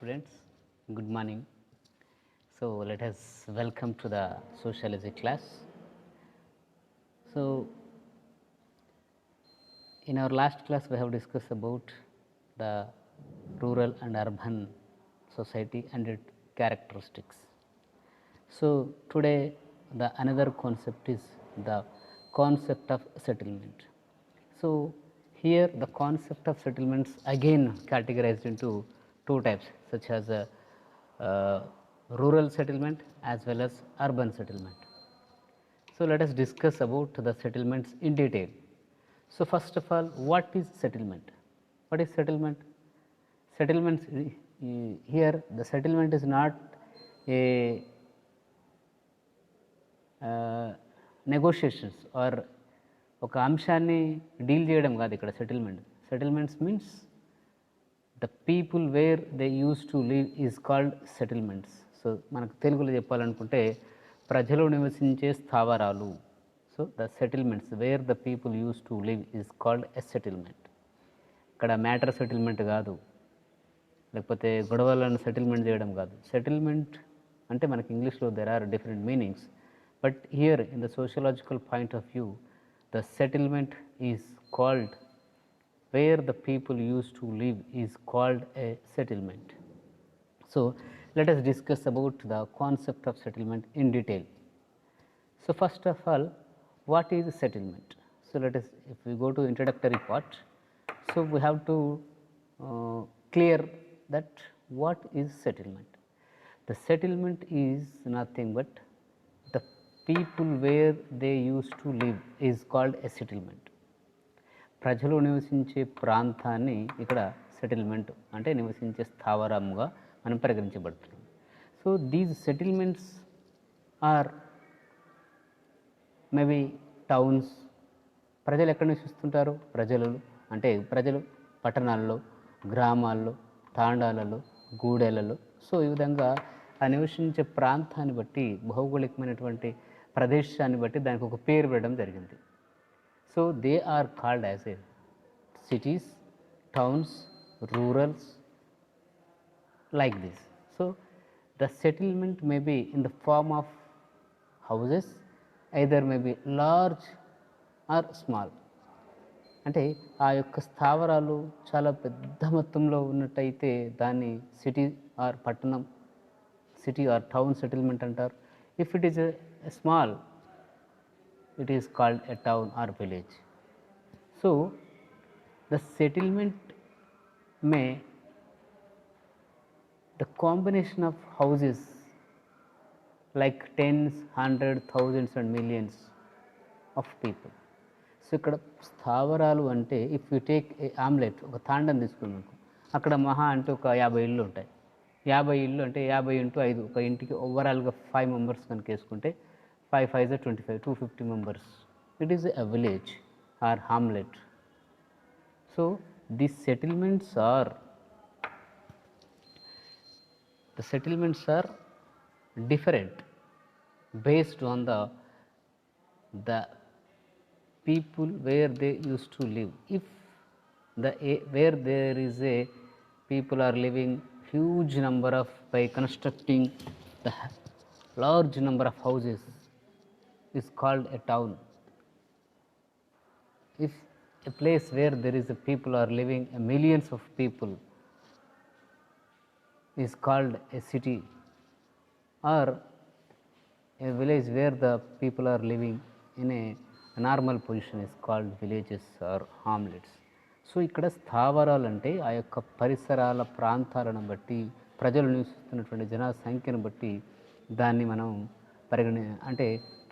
students, good morning. So, let us welcome to the sociology class. So, in our last class we have discussed about the rural and urban society and its characteristics. So, today the another concept is the concept of settlement. So, here the concept of settlements again categorized into two types such as uh, rural settlement as well as urban settlement. So, let us discuss about the settlements in detail. So, first of all, what is settlement? What is settlement? Settlements here the settlement is not a negotiations or ఒక అంశాన్ని deal చేయడం కాదు ఇక్కడ settlement. Settlements means the people where they use to live is called settlements. So మనకు తెలుగులో చెప్పాలనుకుంటే ప్రజలు నివసించే స్థావరాలు. So the settlements where the people use to live is called a settlement. ఇక్కడ మ్యాటర్ సెటిల్మెంట్ కాదు, లేకపోతే గొడవలను సెటిల్మెంట్ చేయడం కాదు. సెటిల్మెంట్ అంటే మనకి ఇంగ్లీష్లో there are different meanings. But here in the sociological point of view, the settlement is called where the people used to live is called a settlement. So, let us discuss about the concept of settlement in detail. So, first of all, what is settlement? So, let us, if we go to introductory part, so we have to clear that what is settlement. The settlement is nothing but the people where they used to live is called a settlement. ప్రజలు నివసించే ప్రాంతాన్ని ఇక్కడ settlement అంటే నివసించే స్థావరముగా మనం పరిగణించబడుతుంది. So these settlements or maybe towns. ప్రజలు ఎక్కడ నివసిస్తుంటారు? ప్రజలు పట్టణాల్లో, గ్రామాల్లో, తాండాలలో, గూడెలలో. సో ఈ విధంగా ఆ నివసించే ప్రాంతాన్ని బట్టి, భౌగోళికమైనటువంటి ప్రదేశాన్ని బట్టి దానికి ఒక పేరు పెట్టడం జరిగింది. So they are called as a cities, towns, rurals, like this. So the settlement may be in the form of houses, either may be large or small. అంటే ఆ యొక్క స్థావరాలు చాలా పెద్ద మొత్తంలో ఉన్నట్టయితే దాన్ని సిటీ ఆర్ పట్టణం, సిటీ ఆర్ టౌన్ సెటిల్మెంట్ అంటారు. If it is a small, it is called a town or village. So the settlement may the combination of houses like tens, hundreds, thousands and millions of people. So ఇక్కడ స్థావరాలు అంటే if you take a omelette, ఒక తాండం తీసుకున్నాం, అక్కడ మహా అంటే ఒక 50 ఇళ్ళు ఉంటాయి. 50 ఇళ్ళు అంటే 50 × 5, ఒక ఇంటికి ఓవరాల్గా 5 మెంబర్స్ కనుక వేసుకుంటే 5 5 25, 250 members. It is a village or hamlet. So these settlements are different based on the people where they used to live. If where there is a people are living huge number of, by constructing the large number of houses, is called a town. If a place where there is a people are living, millions of people, is called a city, or a village where the people are living in a normal position is called villages or hamlets. So ఇక్కడ స్థావరాలు అంటే ఆ యొక్క పరిసరాల ప్రాంతాలను బట్టి, ప్రజలు నివసిస్తున్నటువంటి జనసంఖ్యను బట్టి దాన్ని మనం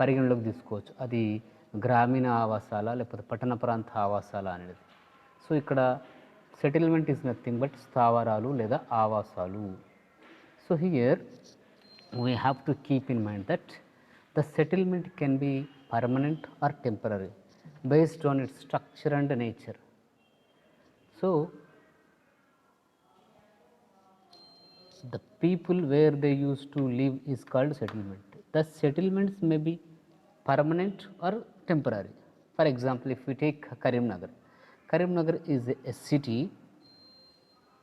పరిగణలోకి తీసుకోవచ్చు. అది గ్రామీణ ఆవాసాల లేకపోతే పట్టణ ప్రాంత ఆవాసాల అనేది. సో ఇక్కడ సెటిల్మెంట్ ఈజ్ నథింగ్ బట్ స్థావరాలు లేదా ఆవాసాలు. So here we have to keep in mind that the settlement can be permanent or temporary based on its structure and nature. So the people where they used to live is called settlement. The settlements may be permanent or temporary. For example, if we take Karimnagar is a city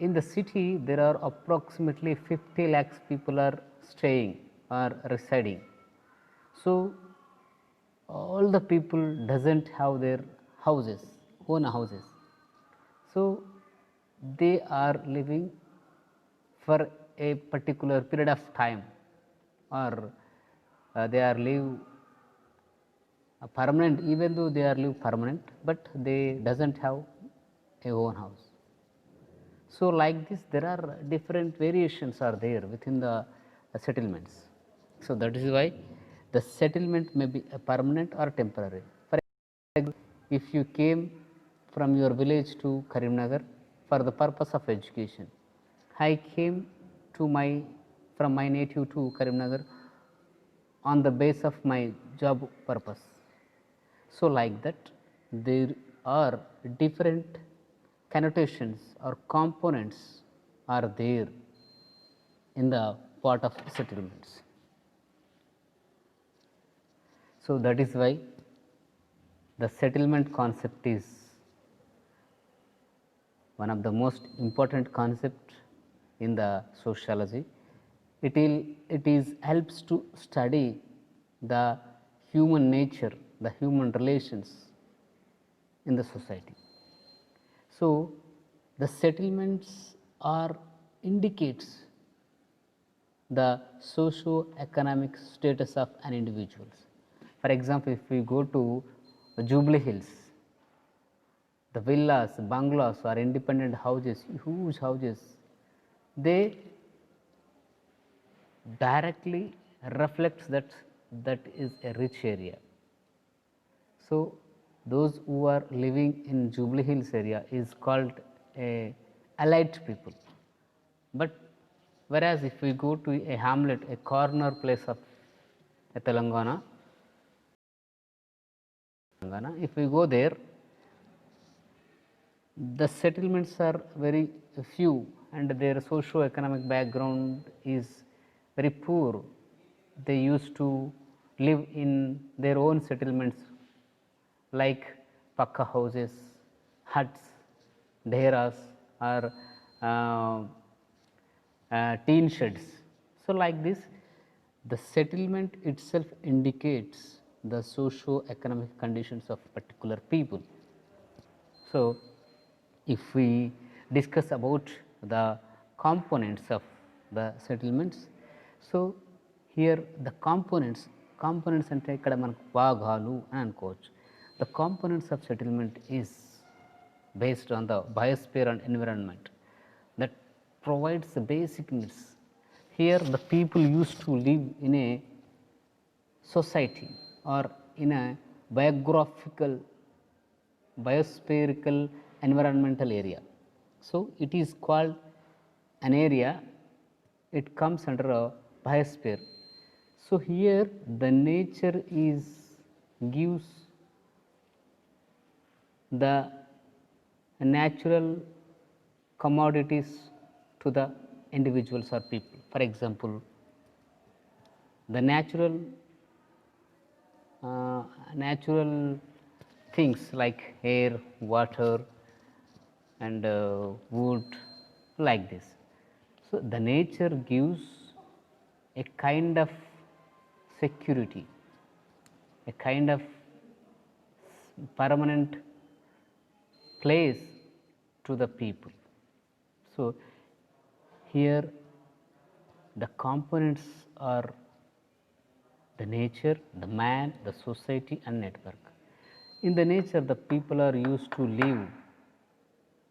in the city there are approximately 50 lakhs people are staying or residing. So all the people doesn't have their houses, own houses. So they are living for a particular period of time, or they are live permanent, even though they are live permanent, but they doesn't have a own house. So like this there are different variations are there within the settlements. So that is why the settlement may be a permanent or temporary. For example, if you came from your village to Karimnagar for the purpose of education, I came to my from my native to Karimnagar on the base of my job purpose. So like that there are different connotations or components are there in the part of settlements. So that is why the settlement concept is one of the most important concept in the sociology. It is helps to study the human nature, the human relations in the society. So the settlements are indicates the socio-economic status of an individual. For example, if we go to Jubilee Hills, the villas, bungalows or independent houses, huge houses, they directly reflects that is a rich area. So those who are living in Jubilee Hills area is called a elite people. But whereas if we go to a hamlet, a corner place of Telangana, if we go there, the settlements are very few and their socio-economic background is very poor. They used to live in their own settlements like pakka houses, huts, dheras or teen sheds. So like this the settlement itself indicates the socio-economic conditions of particular people. So if we discuss about the components of the settlements, so here the components అంటే ఇక్కడ మనకు భాగాలు అని అనుకోవచ్చు. The components of settlement is based on the biosphere and environment that provides the basic needs. Here the people used to live in a society or in a biospherical environmental area. So it is called an area, it comes under a biosphere. So here the nature is gives the natural commodities to the individuals or people. For example, the natural things like air, water and wood, like this. So the nature gives a kind of security, a kind of permanent place to the people. So here the components are the nature, the man, the society and network. In the nature the people are used to live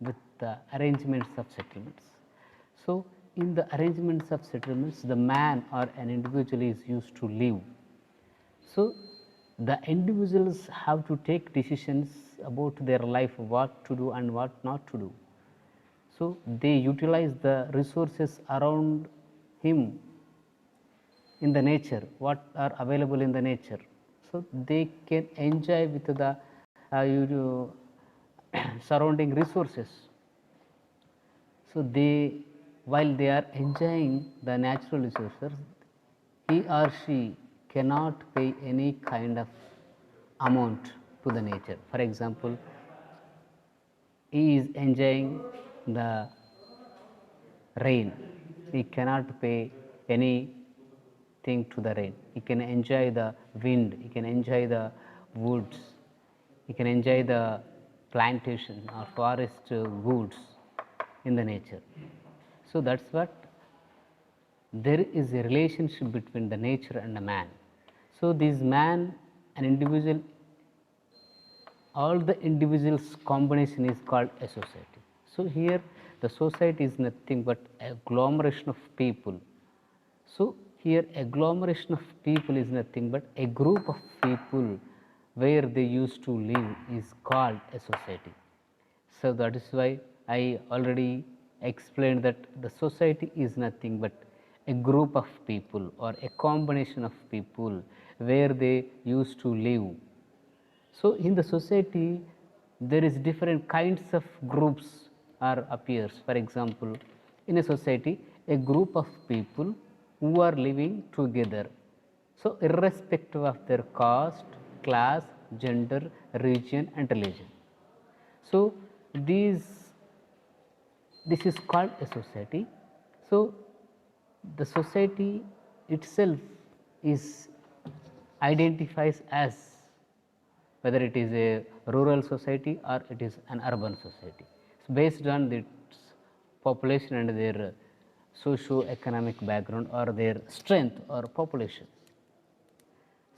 with the arrangements of settlements. So in the arrangements of settlements the man or an individual is used to live. So the individuals have to take decisions about their life, what to do and what not to do. So they utilize the resources around him in the nature, what are available in the nature. So they can enjoy with the surrounding resources. So they, while they are enjoying the natural resources, he or she cannot pay any kind of amount to the nature. For example, he is enjoying the rain. He cannot pay anything to the rain. He can enjoy the wind, he can enjoy the woods, he can enjoy the plantation or forest goods in the nature. So that's what there is a relationship between the nature and the man. So this man, an individual, all the individuals combination is called a society. So here the society is nothing but a agglomeration of people. So here agglomeration of people is nothing but a group of people where they used to live is called a society. So that is why I already explained that the society is nothing but a group of people or a combination of people where they used to live. So in the society there is different kinds of groups are appears. For example, in a society a group of people who are living together. So irrespective of their caste, class, gender, region and religion. So this is called a society. So the society itself is identifies as whether it is a rural society or it is an urban society. So based on its population and their socio-economic background or their strength or population.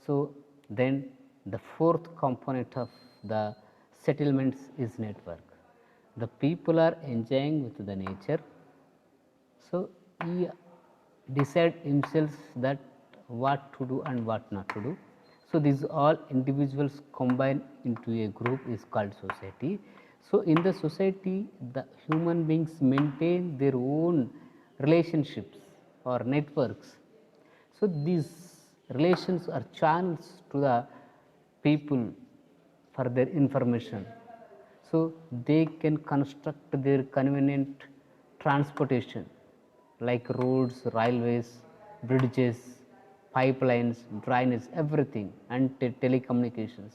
So then the fourth component of the settlements is network. The people are enjoying with the nature. So he decide himself that what to do and what not to do. So these all individuals combine into a group is called society. So in the society the human beings maintain their own relationships or networks. So these relations are channels to the people for their information. So they can construct their convenient transportation like roads, railways, bridges, pipelines, drainage, everything, and telecommunications.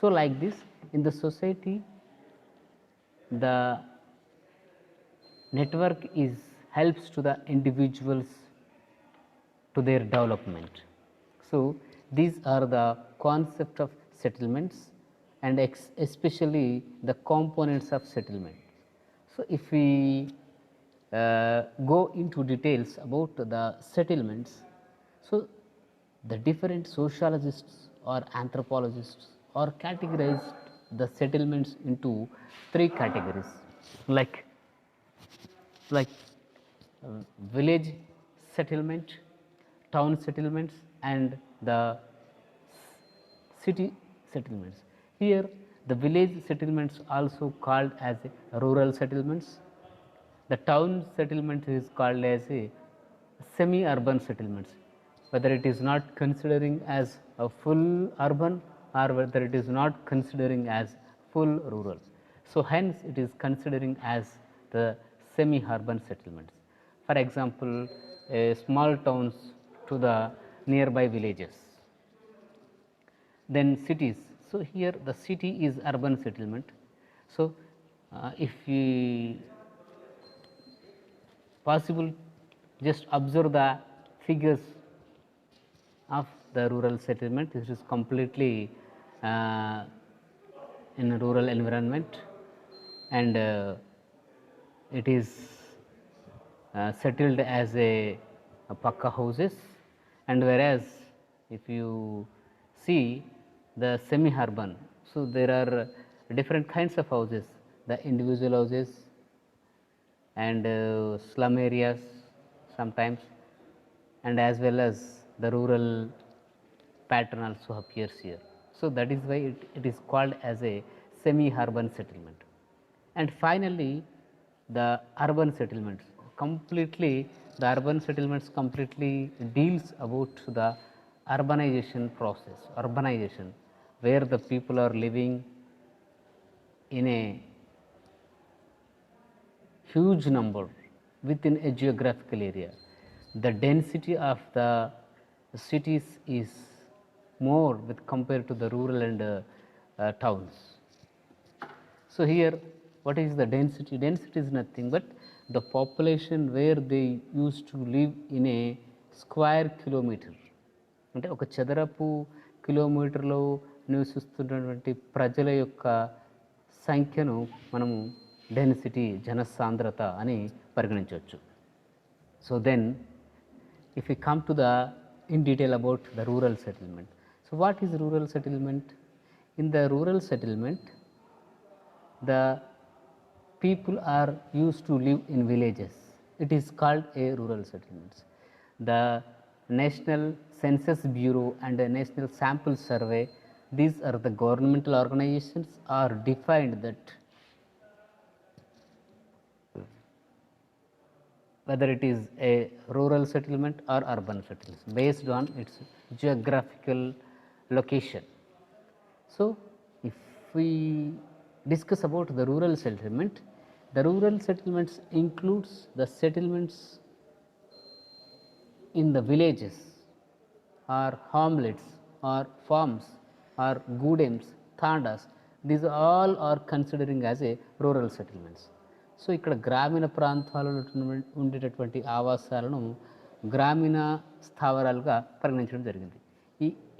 So like this in the society the network is helps to the individuals to their development. So these are the concept of settlements and especially the components of settlement. So if we go into details about the settlements, so the different sociologists or anthropologists are categorized the settlements into three categories like like village settlement, town settlements and the city settlements. Here the village settlements also called as rural settlements. The town settlement is called as a semi-urban settlements, whether it is not considering as a full urban or whether it is not considering as full rural. So hence it is considering as the semi-urban settlements. For example, small towns to the nearby villages. Then cities. So here the city is urban settlement. So if we possible just observe the figures of the rural settlement, this is completely uh, in a rural environment and it is settled as a pakka houses, and whereas if you see the semi urban, so there are different kinds of houses, the individual houses and slum areas sometimes, and as well as the rural pattern also appears here. So that is why it is called as a semi-urban settlement. And finally, the urban settlements completely, the urban settlements completely deals about the urbanization process, urbanization, where the people are living in a huge number within a geographical area. The density of the cities is more with compared to the rural and towns. So here what is the density? Density is nothing but the population where they used to live in a square kilometer. అంటే ఒక చదరపు కిలోమీటర్లో నివసిస్తున్నటువంటి ప్రజల యొక్క సంఖ్యను మనము density, జనసాంద్రత అని పరిగణించవచ్చు. So then if we come to the in detail about the rural settlement. So what is rural settlement? In the rural settlement, the people are used to live in villages. It is called a rural settlement. The National Census Bureau and the National Sample Survey, these are the governmental organizations, are defined that whether it is a rural settlement or urban settlement based on its geographical location. So if we discuss about the rural settlement, the rural settlements includes the settlements in the villages or hamlets or farms or gudems, thandas, these all are considering as a rural settlements. So ఇక్కడ గ్రామీణ ప్రాంతాలలో ఉండేటటువంటి ఆవాసాలను గ్రామీణ స్థావరాలుగా పరిగణించడం జరిగింది.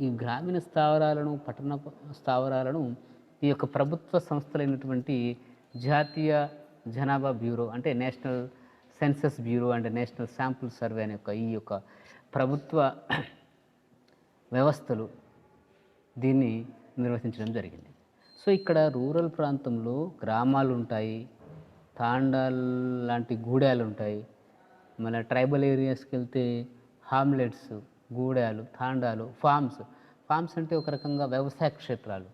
ఈ గ్రామీణ స్థావరాలను, పట్టణ స్థావరాలను ఈ యొక్క ప్రభుత్వ సంస్థలైనటువంటి జాతీయ జనాభా బ్యూరో అంటే national census bureau and national sample survey అనే ఈ యొక్క ప్రభుత్వ వ్యవస్థలు దీన్ని నిర్వహించడం జరిగింది. సో ఇక్కడ రూరల్ ప్రాంతంలో గ్రామాలు ఉంటాయి, తాండాల్ లాంటి గూడాలు ఉంటాయి. మళ్ళీ ట్రైబల్ ఏరియాస్కి వెళ్తే హామ్లెట్స్, గూడాలు, తాండాలు, ఫార్మ్స్ అంటే ఒక రకంగా వ్యవసాయ క్షేత్రాలు.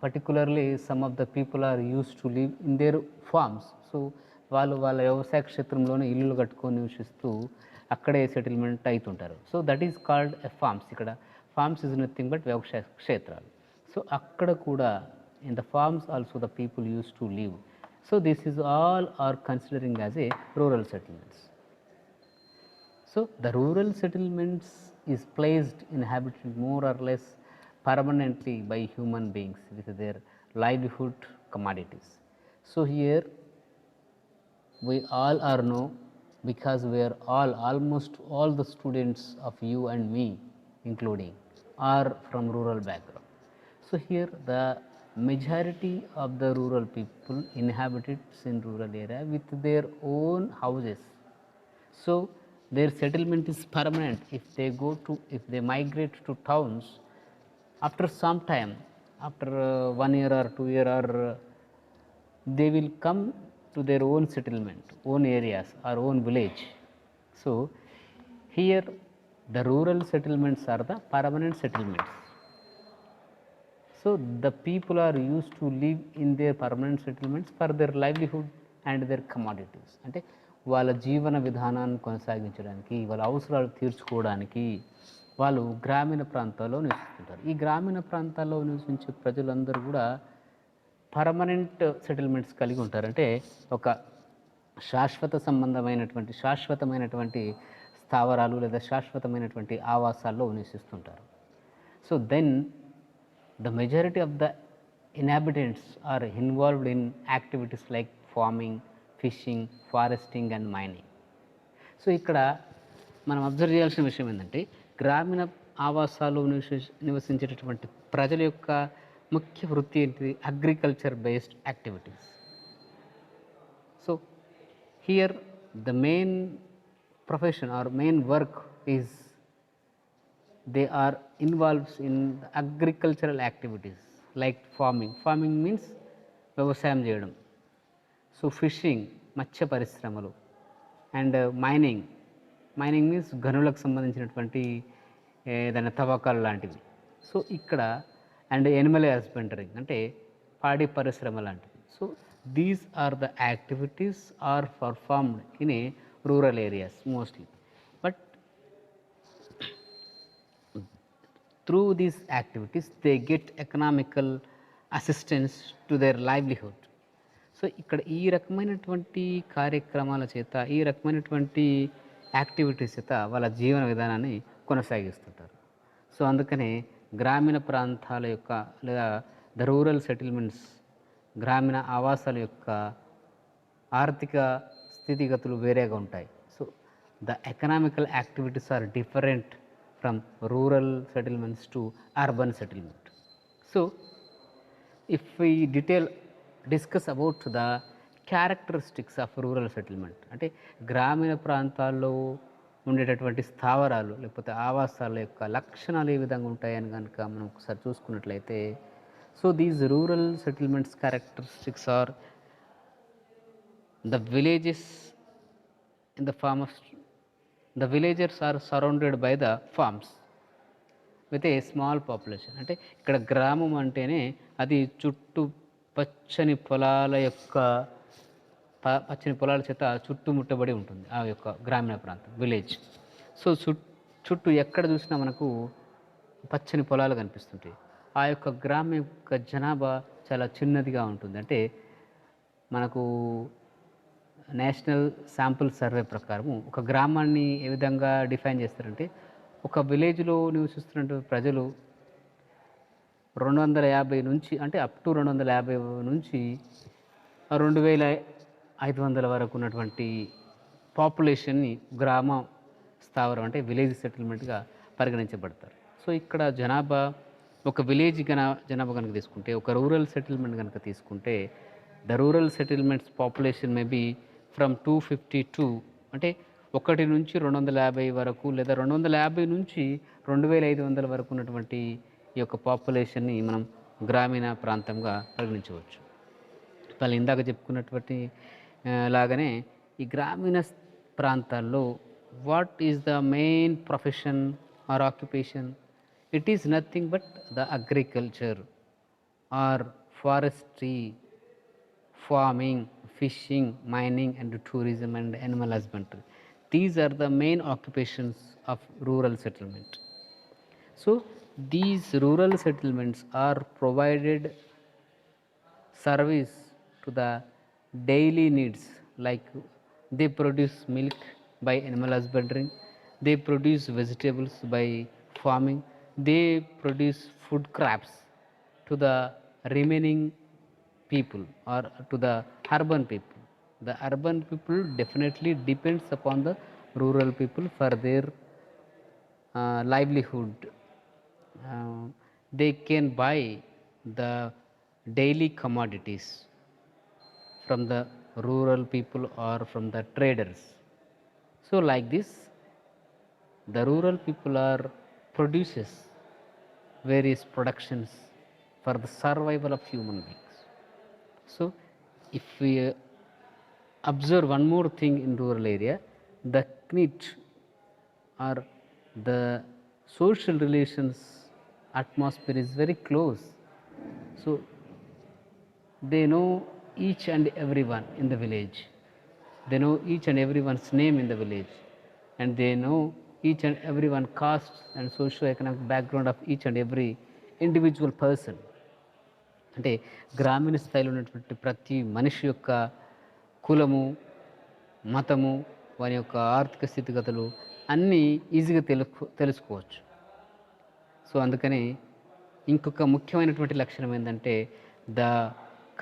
Particularly some of the people are use to live in their farms. So వాళ్ళు వాళ్ళ వ్యవసాయ క్షేత్రంలోనే ఇల్లులు కట్టుకొని నివసిస్తూ అక్కడే సెటిల్మెంట్ అవుతుంటారు. So that is called a farms. ఇక్కడ ఫార్మ్స్ ఇస్ నథింగ్ బట్ వ్యవసాయ క్షేత్రాలు. సో అక్కడ కూడా in the farms also the people use to live. So this is all are considering as a rural settlements. So the rural settlements is placed inhabited more or less permanently by human beings with their livelihood commodities. So here we all are know, because we are almost all the students of you and me including are from rural background. So here the majority of the rural people inhabited in rural area with their own houses. So their settlement is permanent. If they migrate to towns, after some time, after 1 year or 2 year or they will come to their own settlement, own areas or own village. So here the rural settlements are the permanent settlements. So the people are used to live in their permanent settlements for their livelihood and their commodities. అంటే వాళ్ళ జీవన విధానాన్ని కొనసాగించడానికి, వాళ్ళ అవసరాలు తీర్చుకోవడానికి వాళ్ళు గ్రామీణ ప్రాంతాల్లో నివసిస్తుంటారు. ఈ గ్రామీణ ప్రాంతాల్లో నివసించే ప్రజలందరూ కూడా పర్మనెంట్ సెటిల్మెంట్స్ కలిగి ఉంటారు. అంటే ఒక శాశ్వతమైనటువంటి స్థావరాలు లేదా శాశ్వతమైనటువంటి ఆవాసాల్లో నివసిస్తుంటారు. So then the majority of the inhabitants are involved in activities like farming, fishing, foresting and mining. So ఇక్కడ మనం అబ్జర్వ్ చేయాల్సిన విషయం ఏంటంటే గ్రామీణ ఆవాసాలు నివసించేటటువంటి ప్రజల యొక్క ముఖ్య వృత్తి ఏంటిది? Agriculture based activities. So here the main profession or main work is they are involved in agricultural activities like farming means వ్యవసాయం చేయడం. సో ఫిషింగ్, మత్స్య పరిశ్రమలు, అండ్ మైనింగ్ మీన్స్ గనులకు సంబంధించినటువంటి ఏదైనా తవ్వకాలు లాంటివి. సో ఇక్కడ అండ్ ఎనిమల్ హస్బెండరీ అంటే పాడి పరిశ్రమ లాంటివి. So these are the activities are performed in a rural areas mostly. But through these activities they get economical assistance to their livelihood. So ఇక్కడ ఈ రకమైనటువంటి కార్యక్రమాల చేత, ఈ రకమైనటువంటి యాక్టివిటీస్ చేత వాళ్ళ జీవన విధానాన్ని కొనసాగిస్తుంటారు. సో అందుకనే గ్రామీణ ప్రాంతాల యొక్క లేదా ద రూరల్ సెటిల్మెంట్స్, గ్రామీణ ఆవాసాల యొక్క ఆర్థిక స్థితిగతులు వేరేగా ఉంటాయి. So the economical activities are different from rural settlements to urban settlement. So if we discuss about the characteristics of rural settlement, అంటే గ్రామీణ ప్రాంతాల్లో ఉండేటటువంటి స్థావరాలు లేకపోతే ఆవాసాల యొక్క లక్షణాలు ఏ విధంగా ఉంటాయని కనుక మనం ఒకసారి చూసుకున్నట్లయితే, so these rural settlements characteristics are the villages in the farm of the villagers are surrounded by the farms with a small population. అంటే ఇక్కడ గ్రామం అంటేనే అది చుట్టూ పచ్చని పొలాల యొక్క పచ్చని పొలాల చేత చుట్టుముట్టబడి ఉంటుంది ఆ యొక్క గ్రామీణ ప్రాంతం విలేజ్. సో చుట్టూ ఎక్కడ చూసినా మనకు పచ్చని పొలాలు కనిపిస్తుంటాయి. ఆ యొక్క గ్రామం యొక్క జనాభా చాలా చిన్నదిగా ఉంటుంది. అంటే మనకు నేషనల్ శాంపుల్ సర్వే ప్రకారము ఒక గ్రామాన్ని ఏ విధంగా డిఫైన్ చేస్తారంటే, ఒక విలేజ్లో నివసిస్తున్నటువంటి ప్రజలు 250 నుంచి అంటే అప్ టు 250 నుంచి 2500 వరకు ఉన్నటువంటి పాపులేషన్ని గ్రామ స్థావరం అంటే విలేజ్ సెటిల్మెంట్గా పరిగణించబడతారు. సో ఇక్కడ జనాభా ఒక విలేజ్ జనాభా కనుక తీసుకుంటే, ఒక రూరల్ సెటిల్మెంట్ కనుక తీసుకుంటే, the rural settlements population may be from 252 అంటే 1 నుంచి 250 వరకు, లేదా 250 నుంచి 2500 వరకు ఉన్నటువంటి ఈ యొక్క పాపులేషన్ని మనం గ్రామీణ ప్రాంతంగా పరిగణించవచ్చు. వాళ్ళు ఇందాక చెప్పుకున్నటువంటి లాగానే ఈ గ్రామీణ ప్రాంతాల్లో what is the main profession or occupation? It is nothing but the agriculture or forestry, farming, fishing, mining and tourism and animal husbandry. These are the main occupations of rural settlement. So these rural settlements are provided service to the daily needs, like they produce milk by animal husbandry, they produce vegetables by farming, they produce food crops to the remaining people or to the urban people. The urban people definitely depends upon the rural people for their livelihood. They can buy the daily commodities from the rural people or from the traders. So like this, the rural people are produces various productions for the survival of human beings. So if we observe one more thing in rural area, the knit or the social relations atmosphere is very close. So they know each and everyone in the village, they know each and everyone's name in the village, and they know each and everyone caste and socio-economic background of each and every individual person. అంటే గ్రామీణ స్థాయిలో ఉన్నటువంటి ప్రతి మనిషి యొక్క కులము, మతము, వారి యొక్క ఆర్థిక స్థితిగతులు అన్నీ ఈజీగా తెలుసుకోవచ్చు. సో అందుకని ఇంకొక ముఖ్యమైనటువంటి లక్షణం ఏంటంటే, the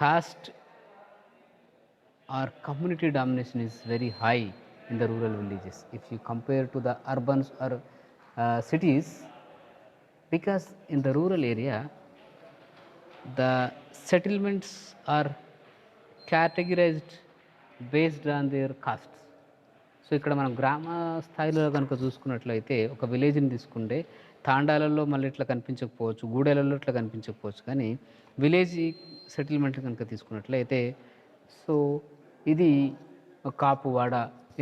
caste or community domination is very high in the rural villages if you compare to the urbans or cities, because in the rural area the settlements are categorized based on their castes. So ఇక్కడ మనం గ్రామ స్థాయిలో కనుక చూసుకున్నట్లయితే, ఒక విలేజ్ని తీసుకుంటే తాండాలలో మళ్ళీ ఇట్లా కనిపించకపోవచ్చు, గూడెలలో ఇట్లా కనిపించకపోవచ్చు, కానీ విలేజ్ సెటిల్మెంట్ కనుక తీసుకున్నట్లయితే, సో ఇది కాపువాడ,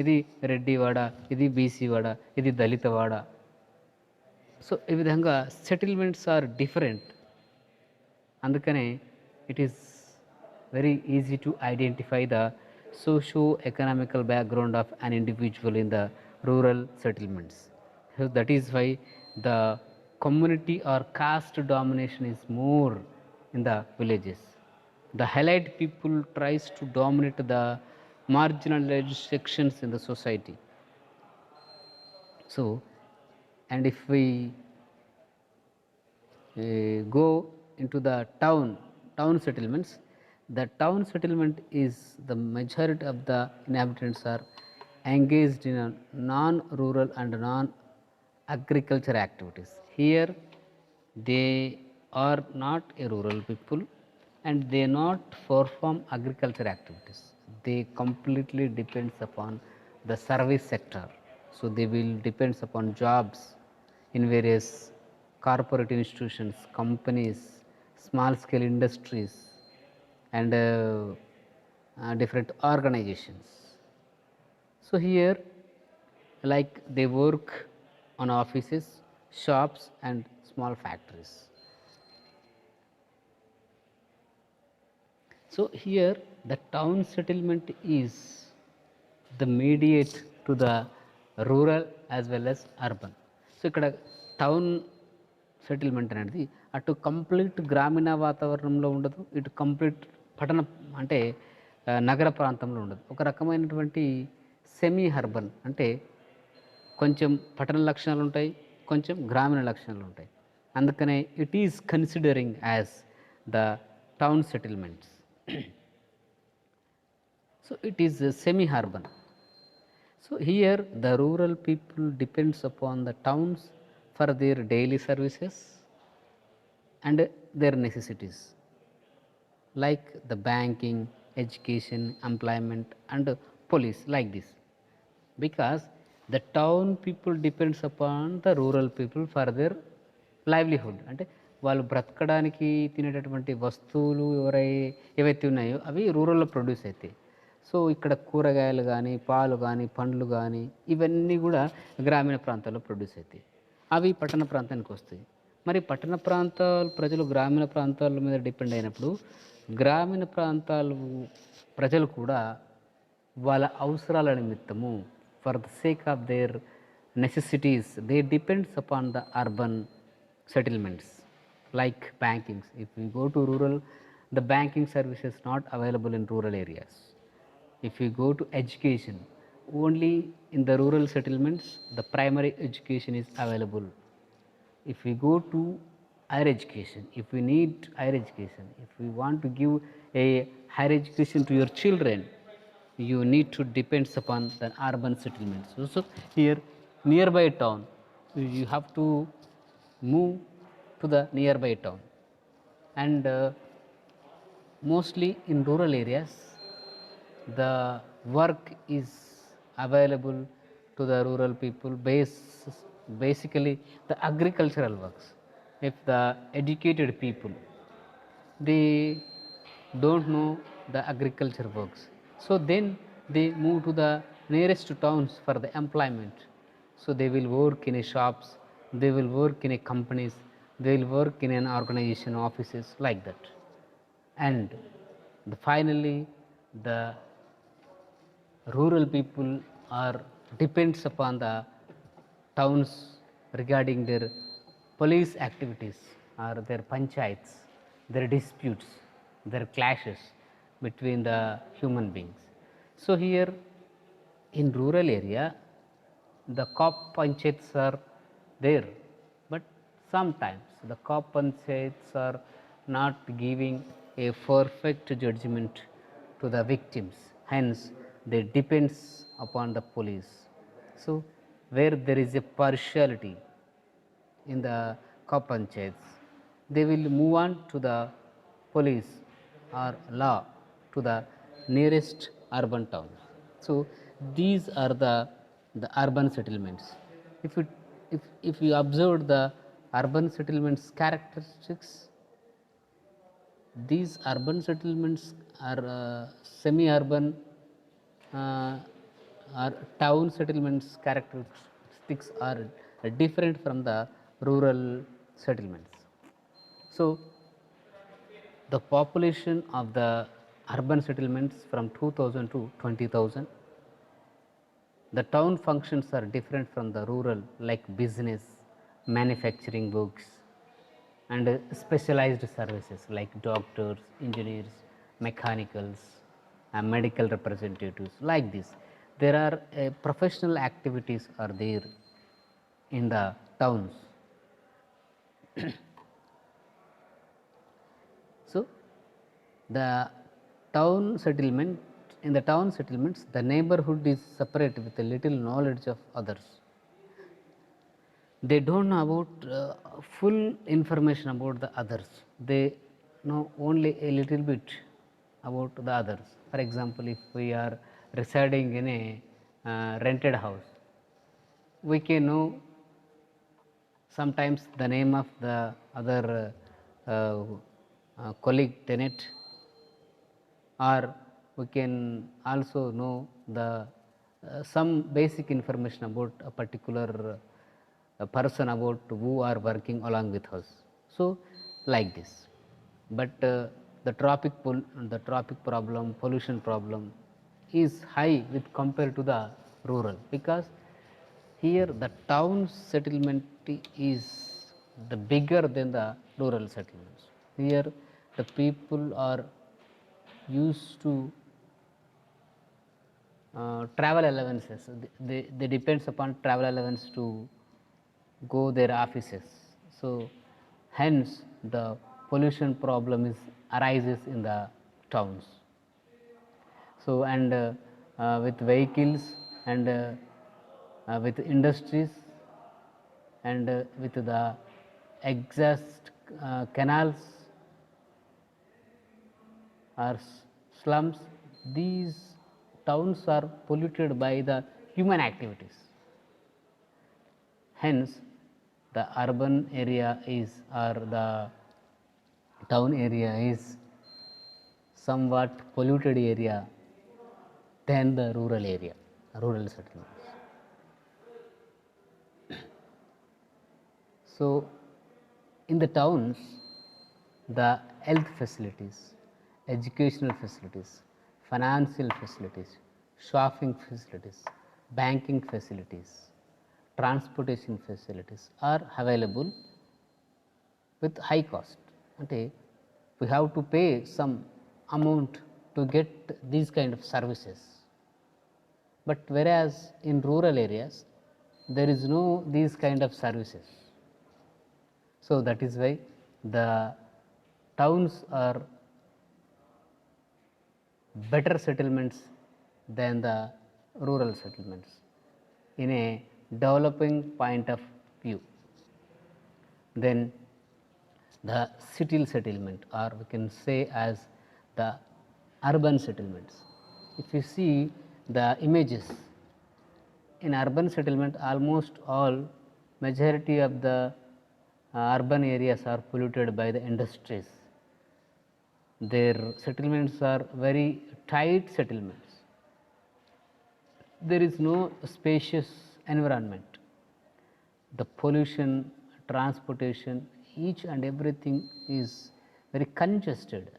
ఇది రెడ్డివాడ, ఇది బీసీవాడ, ఇది దళితవాడ. సో ఈ విధంగా సెటిల్మెంట్స్ ఆర్ డిఫరెంట్. అందుకనే it is very easy to identify the socio-economical background of an individual in the rural settlements. So that is why the community or caste domination is more in the villages. The allied people tries to dominate the marginalized sections in the society. So, and if we go into the town settlements, The town settlement is the majority of the inhabitants are engaged in a non-rural and non-agriculture activities. Here they are not a rural people and they not perform agriculture activities. They completely depends upon the service sector. So they will depends upon jobs in various corporate institutions, companies, small scale industries, and different organizations. So here, like they work on offices, shops, and small factories. So here, the town settlement is the mediate to the rural as well as urban. So ఇక్కడ town settlement అనేది అటు complete గ్రామీణ వాతావరణంలో ఉండదు, ఇటు complete పట్టణ అంటే నగర ప్రాంతంలో ఉండదు. ఒక రకమైనటువంటి సెమీ అర్బన్ అంటే కొంచెం పట్టణ లక్షణాలు ఉంటాయి, కొంచెం గ్రామీణ లక్షణాలు ఉంటాయి. అందుకనే it is considering as the town settlements. So it is semi urban. So here the rural people depends upon the towns for their daily services and their necessities like the banking, education, employment and police, like this. Because the town people depends upon the rural people for their livelihood, అంటే వాళ్ళు బ్రతకడానికి తినేటటువంటి వస్తువులు ఏవైతే ఉన్నాయో అవి రూరల్లో produce అవుతాయి. So ఇక్కడ కూరగాయలు కానీ, పాలు కానీ, పండ్లు కానీ ఇవన్నీ కూడా గ్రామీణ ప్రాంతాల్లో ప్రొడ్యూస్ అవుతాయి. అవి పట్టణ ప్రాంతానికి వస్తాయి. మరి పట్టణ ప్రాంతాల ప్రజలు గ్రామీణ ప్రాంతాల మీద డిపెండ్ అయినప్పుడు గ్రామీణ ప్రాంతాలు ప్రజలు కూడా వాళ్ళ అవసరాల నిమిత్తము for the sake of their necessities they depends upon the urban settlements like bankings. If we go to rural, the banking service is not available in rural areas. If we go to education, only in the rural settlements the primary education is available. If we go to higher education, if we need higher education, if we want to give a higher education to your children, you need to depends upon the urban settlements. So here nearby town, you have to move to the nearby town, and mostly in rural areas the work is available to the rural people basically the agricultural works. If the educated people they don't know the agriculture works, so then they move to the nearest towns for the employment. So they will work in a shops, they will work in a companies, they will work in an organization offices, like that. And finally the rural people are depends upon the towns regarding their police activities or their panchayats, their disputes, their clashes between the human beings. So here in rural area the COP panchayats are there, but sometimes the COP panchayats are not giving a perfect judgment to the victims, hence they depends upon the police. So where there is a partiality in the COP panchayats, they will move on to the police or law to the nearest urban town. So these are the urban settlements. If you observe the urban settlements characteristics, these urban settlements are semi-urban or town settlements characteristics are different from the rural settlements. So the population of the urban settlements from 2000 to 20,000. The town functions are different from the rural, like business, manufacturing, works, and specialized services like doctors, engineers, mechanicals, and medical representatives, like this. There are professional activities are there in the towns. So the town settlement, in the town settlements, the neighborhood is separate with a little knowledge of others. They don't know about full information about the others. They know only a little bit about the others. For example, if we are residing in a rented house, we can know sometimes the name of the other colleague tenant, or we can also know the some basic information about a particular person about who are working along with us. So, like this. But the traffic problem, pollution problem is high with compared to the rural, because here the town settlement is the bigger than the rural settlements. Here the people are used to travel allowances. They depends upon travel allowance to go their offices. So hence the pollution problem is arises in the towns. So and with vehicles and with industries and with the exhaust canals or slums, these towns are polluted by the human activities. Hence, the urban area is, or the town area is somewhat polluted area than the rural area, rural settlements. So, in the towns, the health facilities, educational facilities, financial facilities, shopping facilities, banking facilities, transportation facilities are available with high cost. Okay, we have to pay some amount to get these kind of services. But whereas in rural areas, there is no these kind of services. So that is why the towns are better settlements than the rural settlements in a developing point of view. Then the city settlement, or we can say as the urban settlements. If you see the images in urban settlement, almost all majority of the urban areas are polluted by the industries. Their settlements are very tight settlements. There is no spacious environment. The pollution, transportation, each and everything is very congested.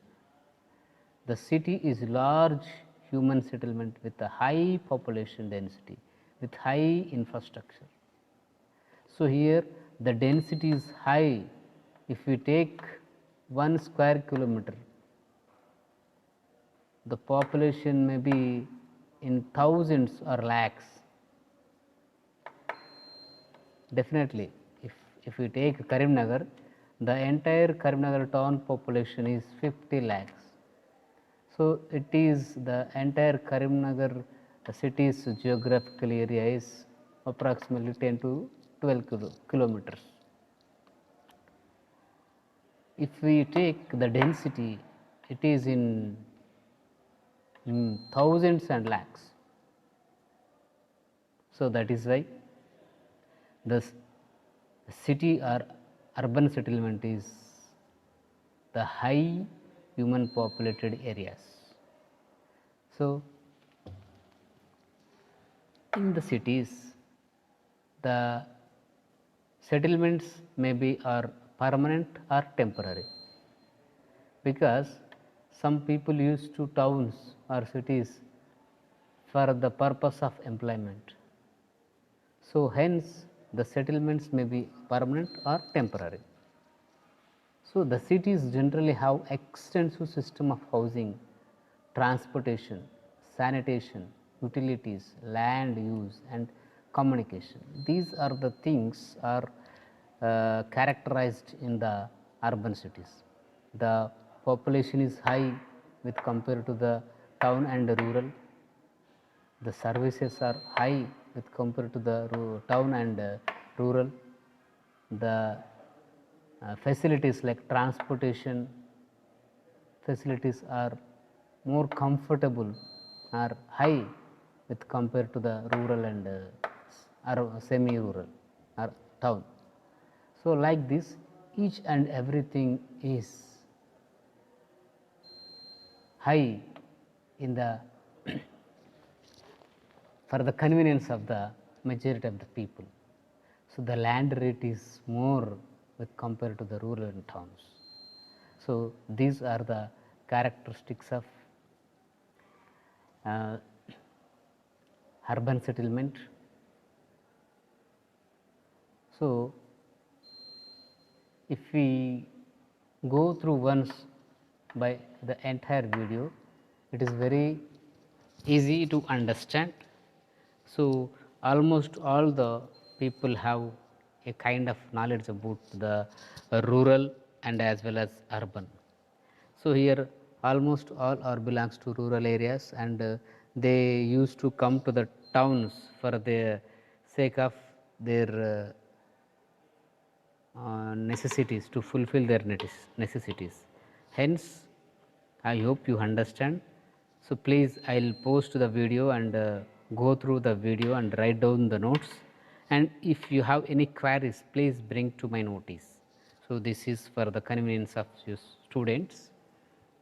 The city is large human settlement with a high population density, with high infrastructure. So here the density is high. If we take 1 square kilometer, the population may be in thousands or lakhs. Definitely, if we take Karimnagar, the entire Karimnagar town population is 50 lakhs. So it is the entire Karimnagar city's geographical area is approximately 10 to 12 kilometers. If we take the density, it is in thousands and lakhs. So that is why the city or urban settlement is the high human populated areas. So in the cities, the settlements may be are permanent or temporary, because some people used to towns or cities for the purpose of employment. So hence the settlements may be permanent or temporary. So the cities generally have extensive system of housing, transportation, sanitation, utilities, land use and communication. These are the things are characterized in the urban cities. The population is high, with compared to the town and rural. The services are high with compared to the town and rural. The facilities like transportation facilities are more comfortable, are high with compared to the rural and semi-rural or town. So like this, each and everything is high in the for the convenience of the majority of the people. So the land rate is more with compared to the rural and towns. So these are the characteristics of uh, urban settlement. So if we go through once by the entire video, it is very easy to understand. So almost all the people have a kind of knowledge about the rural and as well as urban. So here almost all are belongs to rural areas, and they used to come to the towns for the sake of their necessities, to fulfill their necessities. Hence, I hope you understand. So please, I'll post the video and go through the video and write down the notes. And if you have any queries, please bring to my notice. So this is for the convenience of you students.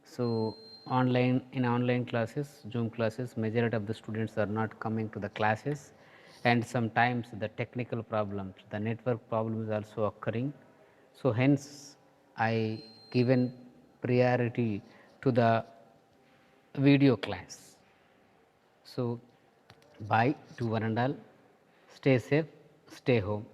So in online classes, Zoom classes, majority of the students are not coming to the classes, and sometimes the technical problems, the network problems also occurring. So hence I given priority to the video class. So bye to one and all, stay safe, stay home.